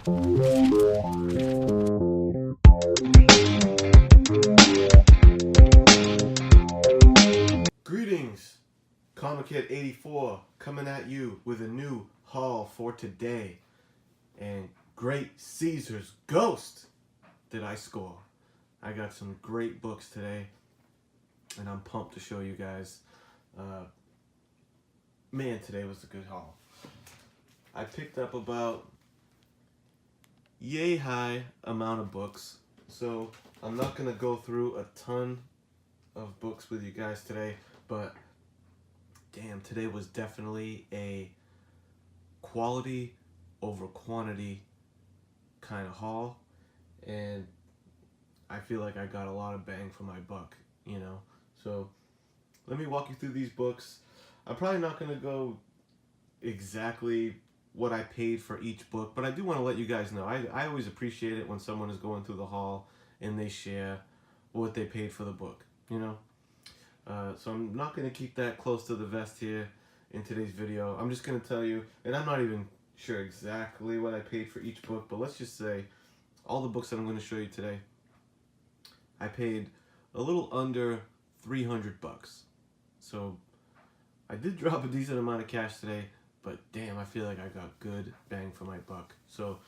Greetings, ComicHead 84 coming at you with a new haul for today. And great Caesar's Ghost did I score. I got some great books today, and I'm pumped to show you guys. Man, today was a good haul. I picked up about yay high amount of books, so I'm not going to go through a ton of books with you guys today, but damn, today was definitely a quality over quantity kind of haul, and I feel like I got a lot of bang for my buck, you know. So let me walk you through these books. I'm probably not going to go exactly what I paid for each book, but I do want to let you guys know. I always appreciate it when someone is going through the haul and they share what they paid for the book, you know. So I'm not going to keep that close to the vest here in today's video. I'm just going to tell you, and I'm not even sure exactly what I paid for each book, but let's just say all the books that I'm going to show you today, I paid a little under 300 bucks. So I did drop a decent amount of cash today, but damn, I feel like I got good bang for my buck. So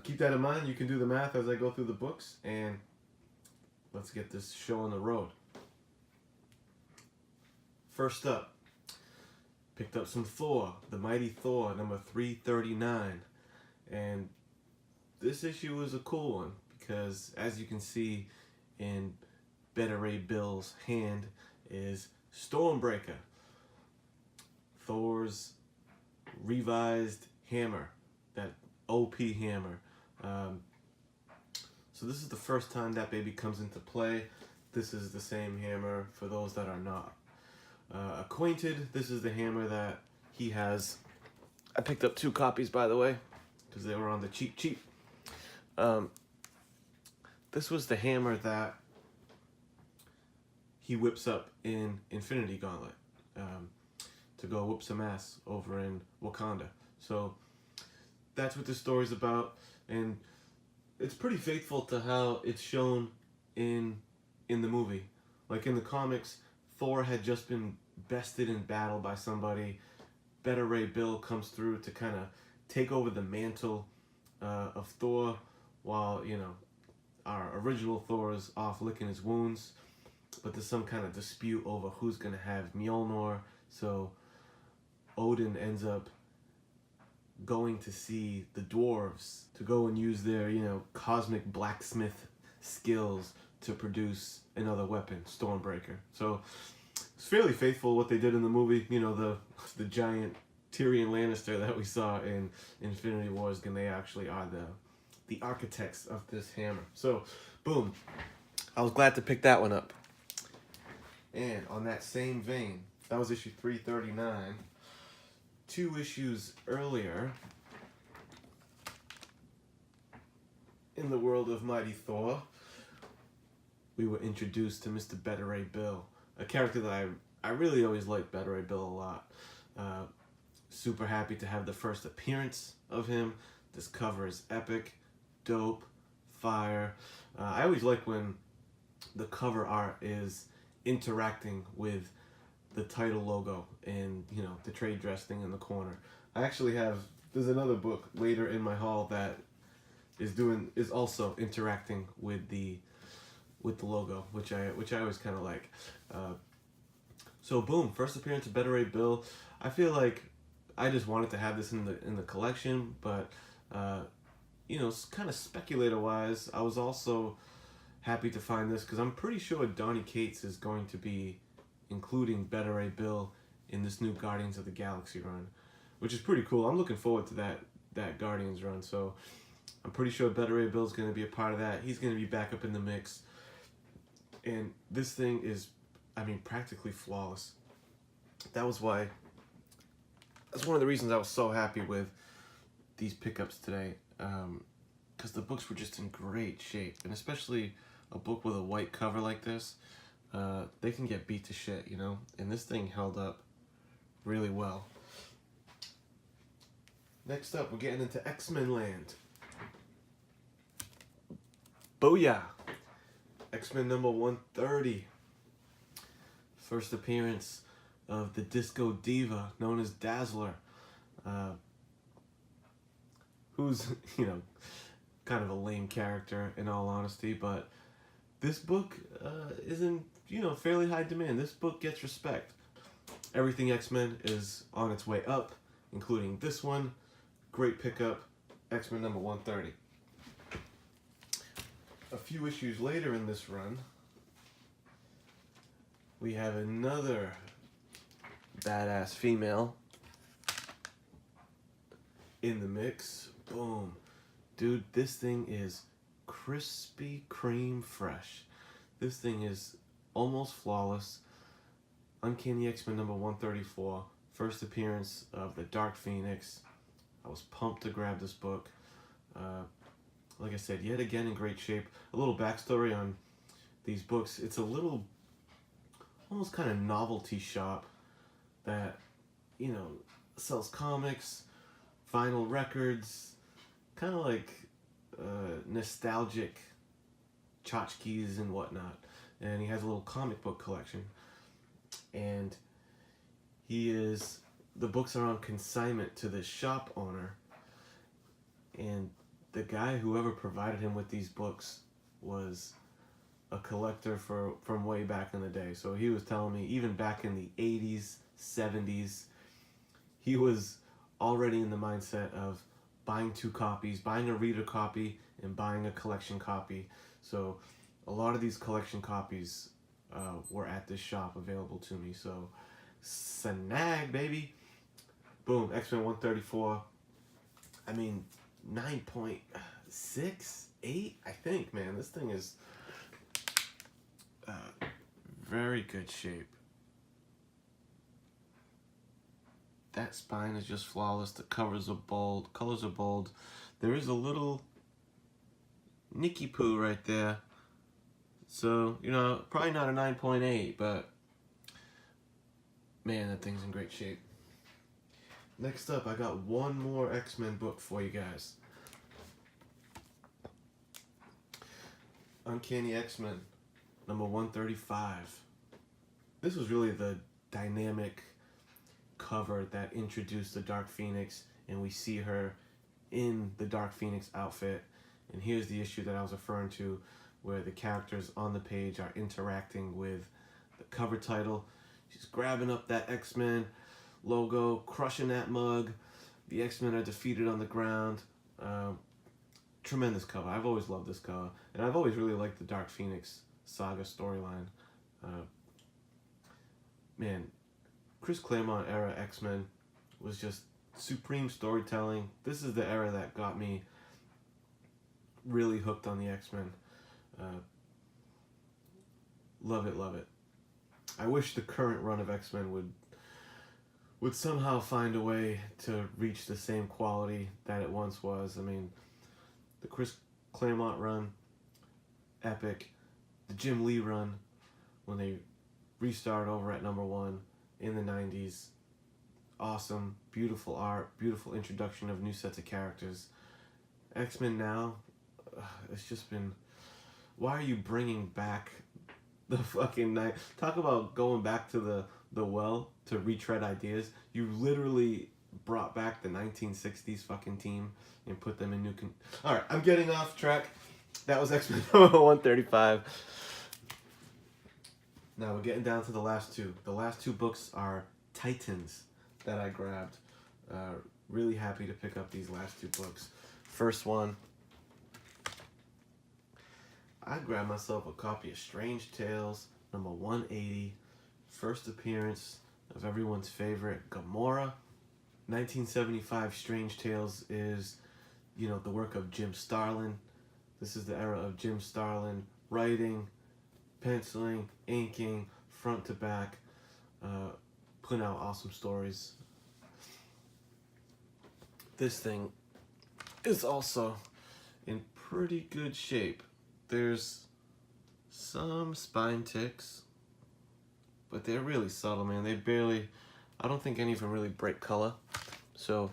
keep that in mind. You can do the math as I go through the books, and let's get this show on the road. First up, picked up some Thor, the Mighty Thor, number 339. And this issue was a cool one because, as you can see in Beta Ray Bill's hand, is Stormbreaker, Thor's revised hammer, that OP hammer. So this is the first time that baby comes into play. This is the same hammer for those that are not acquainted. This is the hammer that he has. I picked up 2 copies, by the way, because they were on the cheap. This was the hammer that he whips up in Infinity Gauntlet to go whoop some ass over in Wakanda. So that's what this story's about, and it's pretty faithful to how it's shown in the movie. Like in the comics, Thor had just been bested in battle by somebody. Beta Ray Bill comes through to kind of take over the mantle of Thor, while, you know, our original Thor is off licking his wounds. But there's some kind of dispute over who's going to have Mjolnir, so Odin ends up going to see the dwarves to go and use their, you know, cosmic blacksmith skills to produce another weapon, Stormbreaker. So it's fairly faithful what they did in the movie. You know, the giant Tyrion Lannister that we saw in Infinity Wars, and they actually are the architects of this hammer. So, boom. I was glad to pick that one up. And on that same vein, that was issue 339. 2 issues earlier, in the world of Mighty Thor, we were introduced to Mr. Beta Ray Bill, a character that I really always liked Beta Ray Bill a lot. Super happy to have the first appearance of him. This cover is epic, dope, fire. I always like when the cover art is interacting with the title logo and, you know, the trade dress thing in the corner. I actually have, there's another book later in my haul that is also interacting with the logo, which I always kind of like. So boom, first appearance of Beta Ray Bill. I feel like I just wanted to have this in the collection, but you know, kind of speculator wise, I was also happy to find this because I'm pretty sure Donny Cates is going to be including Beta Ray Bill in this new Guardians of the Galaxy run, which is pretty cool. I'm looking forward to that Guardians run, so I'm pretty sure Beta Ray Bill is going to be a part of that. He's going to be back up in the mix, and this thing is, I mean, practically flawless. That's one of the reasons I was so happy with these pickups today, because the books were just in great shape, and especially a book with a white cover like this, they can get beat to shit, you know, and this thing held up really well. Next up, we're getting into XMen land. Booyah! X-Men number 130. First appearance of the disco diva known as Dazzler. Who's, kind of a lame character in all honesty, but this book is in, fairly high demand. This book gets respect. Everything X-Men is on its way up, including this one. Great pickup, X-Men number 130. A few issues later in this run, we have another badass female in the mix. Boom. Dude, this thing is crispy Kreme fresh. This thing is almost flawless. Uncanny X-Men number 134. First appearance of the Dark Phoenix. I was pumped to grab this book. Like I said, yet again in great shape. A little backstory on these books. It's a little, almost kind of novelty shop that, sells comics, vinyl records, kind of like nostalgic tchotchkes and whatnot. And he has a little comic book collection. And the books are on consignment to this shop owner. And the guy, whoever provided him with these books, was a collector from way back in the day. So he was telling me, even back in the 80s, 70s, he was already in the mindset of buying 2 copies, buying a reader copy and buying a collection copy. So a lot of these collection copies were at this shop available to me. So snag, baby. Boom, X-Men 134. I mean, 9.6, 8, I think, man. This thing is very good shape. That spine is just flawless. The covers are bold. Colors are bold. There is a little Nicky Poo right there. So, probably not a 9.8, but man, that thing's in great shape. Next up, I got one more X-Men book for you guys. Uncanny X-Men, number 135. This was really the dynamic cover that introduced the Dark Phoenix, and we see her in the Dark Phoenix outfit. And here's the issue that I was referring to, where the characters on the page are interacting with the cover title. She's grabbing up that X-Men logo, crushing that mug. The X-Men are defeated on the ground. Tremendous cover. I've always loved this cover, and I've always really liked the Dark Phoenix saga storyline. Man, Chris Claremont era X-Men was just supreme storytelling. This is the era that got me really hooked on the X-Men. Love it, love it. I wish the current run of X-Men would somehow find a way to reach the same quality that it once was. I mean, the Chris Claremont run, epic. The Jim Lee run, when they restarted over at number 1 in the 90s, awesome, beautiful art, beautiful introduction of new sets of characters. X-Men now, it's just been, why are you bringing back the fucking night? Talk about going back to the well to retread ideas. You literally brought back the 1960s fucking team and put them in new... Alright, I'm getting off track. That was X-Men 135. Now we're getting down to the last two. The last 2 books are Titans that I grabbed. Really happy to pick up these last 2 books. First one, I grabbed myself a copy of Strange Tales, number 180. First appearance of everyone's favorite, Gamora. 1975 Strange Tales is, the work of Jim Starlin. This is the era of Jim Starlin writing, penciling, inking, front to back, putting out awesome stories. This thing is also in pretty good shape. There's some spine ticks, but they're really subtle, man. They barely, I don't think any of them really break color. So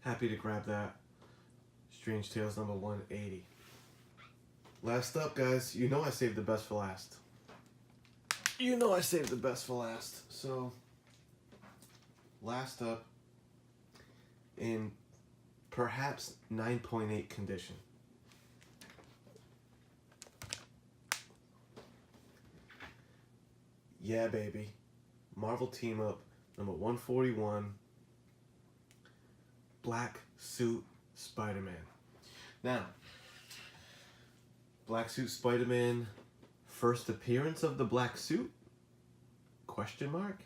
Happy to grab that. Strange Tales number 180. Last up, guys. You know I saved the best for last. You know I saved the best for last. So, last up, in perhaps 9.8 condition. Yeah, baby. Marvel Team Up number 141. Black Suit Spider-Man. Now, Black Suit Spider-Man, first appearance of the black suit? Question mark?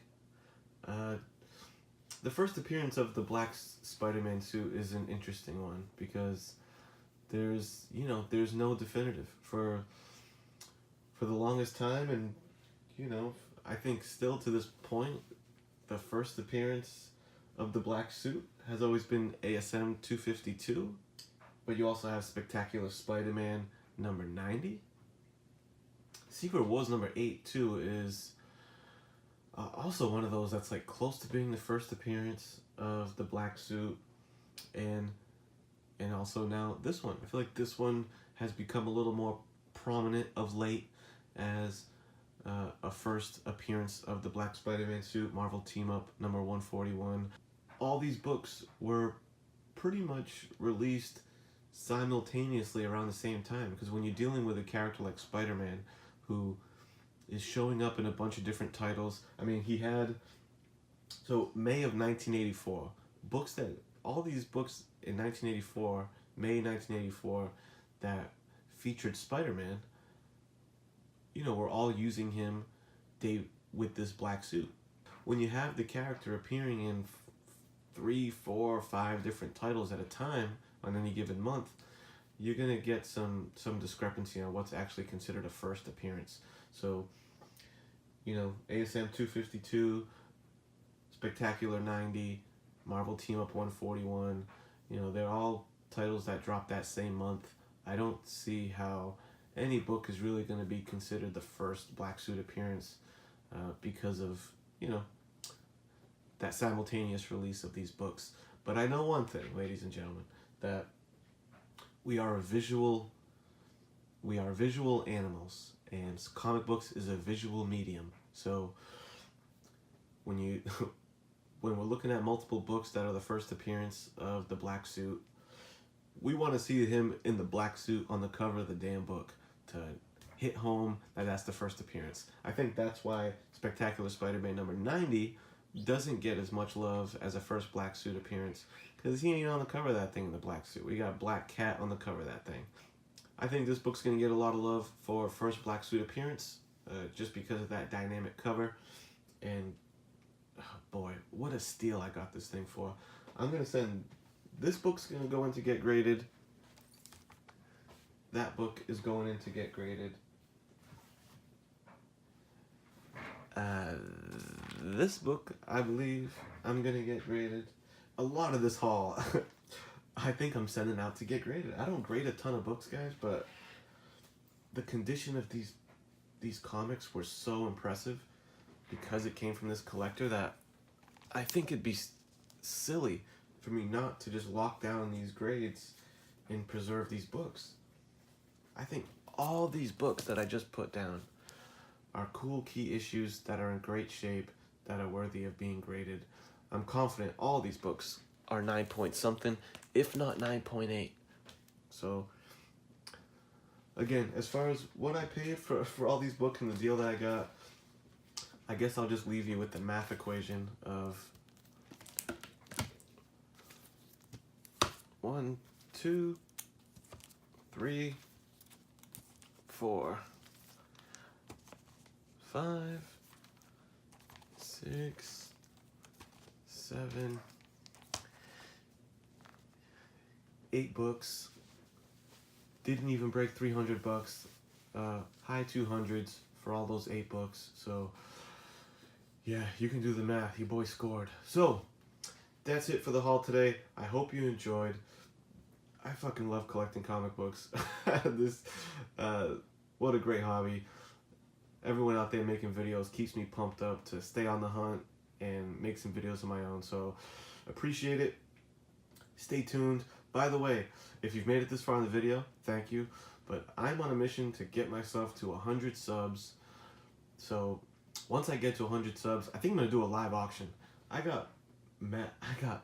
The first appearance of the black Spider-Man suit is an interesting one because there's no definitive for the longest time, and I think still to this point, the first appearance of the black suit has always been ASM 252, but you also have Spectacular Spider-Man number 90. Secret Wars number 8 too is also one of those that's like close to being the first appearance of the black suit, and also now this one. I feel like this one has become a little more prominent of late as a first appearance of the Black Spider-Man suit, Marvel Team Up number 141. All these books were pretty much released simultaneously around the same time, because when you're dealing with a character like Spider-Man who is showing up in a bunch of different titles, I mean, he had, so May of 1984, all these books in 1984, May 1984, that featured Spider-Man, we're all using him with this black suit. When you have the character appearing in 3, 4, 5 different titles at a time on any given month, you're gonna get some discrepancy on what's actually considered a first appearance. So, ASM 252, Spectacular 90, Marvel Team Up 141, they're all titles that dropped that same month. I don't see how any book is really going to be considered the first black suit appearance because of, that simultaneous release of these books. But I know one thing, ladies and gentlemen, that we are visual animals, and comic books is a visual medium. So when we're looking at multiple books that are the first appearance of the black suit, we want to see him in the black suit on the cover of the damn book to hit home that that's the first appearance. I think that's why Spectacular Spider-Man number 90 doesn't get as much love as a first black suit appearance, because he ain't on the cover of that thing in the black suit. We got Black Cat on the cover of that thing. I think this book's going to get a lot of love for first black suit appearance, just because of that dynamic cover. And oh boy, what a steal I got this thing for. This book's going to go in to get graded. That book is going in to get graded. This book, I believe, I'm going to get graded. A lot of this haul, I think I'm sending out to get graded. I don't grade a ton of books, guys, but the condition of these comics were so impressive because it came from this collector that I think it'd be silly for me not to just lock down these grades and preserve these books. I think all these books that I just put down are cool key issues that are in great shape, that are worthy of being graded. I'm confident all these books are 9 point something, if not 9.8. So, again, as far as what I paid for all these books and the deal that I got, I guess I'll just leave you with the math equation of 1, 2, 3, 4, 5, 6, 7, 8 books. Didn't even break 300 bucks. High 200s for all those 8 books. So, yeah, you can do the math. Your boy scored. So, that's it for the haul today. I hope you enjoyed. I fucking love collecting comic books. What a great hobby. Everyone out there making videos keeps me pumped up to stay on the hunt and make some videos of my own. So, appreciate it. Stay tuned. By the way, if you've made it this far in the video, thank you. But I'm on a mission to get myself to 100 subs. So once I get to 100 subs, I think I'm gonna do a live auction. I got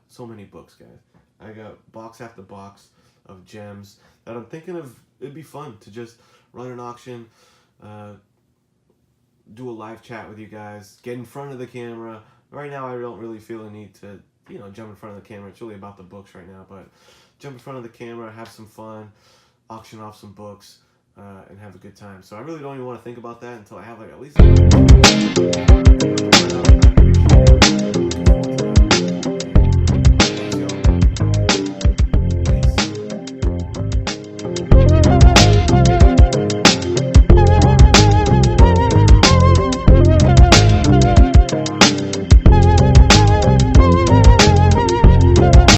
so many books, guys. I got box after box of gems that I'm thinking of. It'd be fun to just run an auction, do a live chat with you guys, get in front of the camera. Right now, I don't really feel a need to, jump in front of the camera. It's really about the books right now, but jump in front of the camera, have some fun, auction off some books, and have a good time. So I really don't even want to think about that until I have like at least